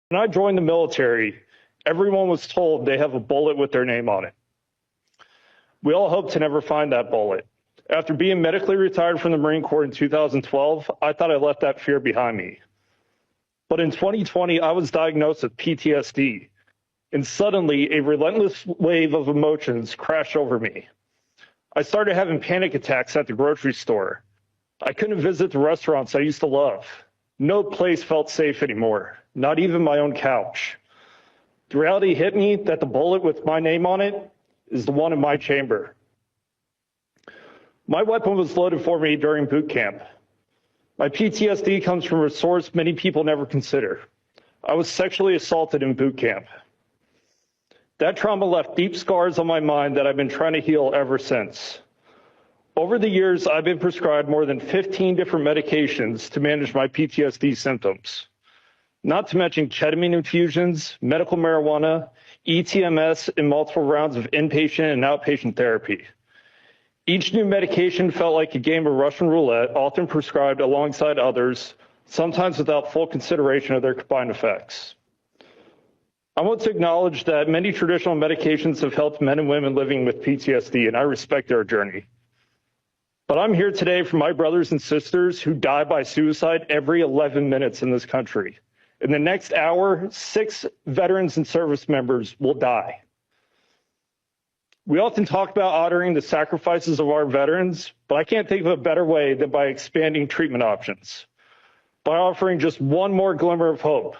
When I joined the military, everyone was told they have a bullet with their name on it. We all hope to never find that bullet. After being medically retired from the Marine Corps in 2012, I thought I left that fear behind me. But in 2020, I was diagnosed with PTSD, and suddenly a relentless wave of emotions crashed over me. I started having panic attacks at the grocery store. I couldn't visit the restaurants I used to love. No place felt safe anymore, not even my own couch. The reality hit me that the bullet with my name on it is the one in my chamber. My weapon was loaded for me during boot camp. My PTSD comes from a source many people never consider. I was sexually assaulted in boot camp. That trauma left deep scars on my mind that I've been trying to heal ever since. Over the years, I've been prescribed more than 15 different medications to manage my PTSD symptoms, not to mention ketamine infusions, medical marijuana, ETMS, and multiple rounds of inpatient and outpatient therapy. Each new medication felt like a game of Russian roulette, often prescribed alongside others, sometimes without full consideration of their combined effects. I want to acknowledge that many traditional medications have helped men and women living with PTSD, and I respect their journey. But I'm here today for my brothers and sisters who die by suicide every 11 minutes in this country. In the next hour, 6 veterans and service members will die. We often talk about honoring the sacrifices of our veterans, but I can't think of a better way than by expanding treatment options, by offering just one more glimmer of hope.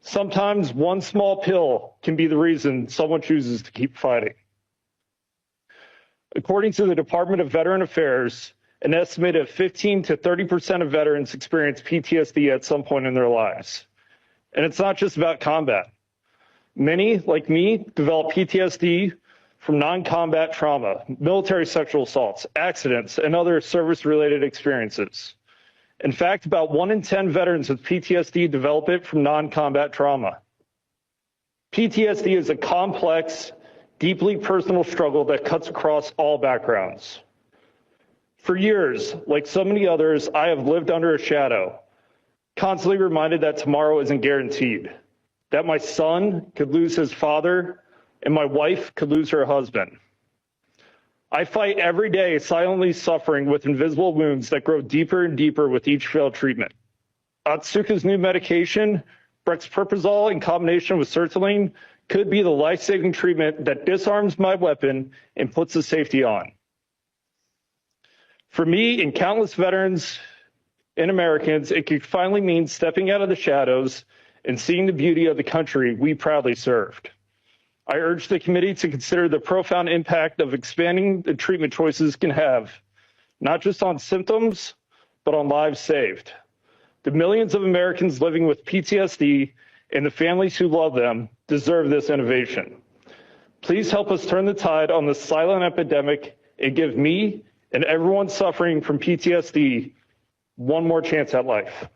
Sometimes one small pill can be the reason someone chooses to keep fighting. According to the Department of Veteran Affairs, an estimated 15 to 30% of veterans experience PTSD at some point in their lives. And it's not just about combat. Many, like me, develop PTSD from non-combat trauma, military sexual assaults, accidents, and other service-related experiences. In fact, about 1 in 10 veterans with PTSD develop it from non-combat trauma. PTSD is a complex, deeply personal struggle that cuts across all backgrounds. For years, like so many others, I have lived under a shadow, constantly reminded that tomorrow isn't guaranteed, that my son could lose his father and my wife could lose her husband. I fight every day, silently suffering with invisible wounds that grow deeper and deeper with each failed treatment. Otsuka's new medication, brexpiprazole in combination with sertraline, could be the life-saving treatment that disarms my weapon and puts the safety on. For me and countless veterans and Americans, it could finally mean stepping out of the shadows and seeing the beauty of the country we proudly served. I urge the committee to consider the profound impact of expanding the treatment choices can have, not just on symptoms, but on lives saved. The millions of Americans living with PTSD and the families who love them deserve this innovation. Please help us turn the tide on this silent epidemic and give me and everyone suffering from PTSD one more chance at life.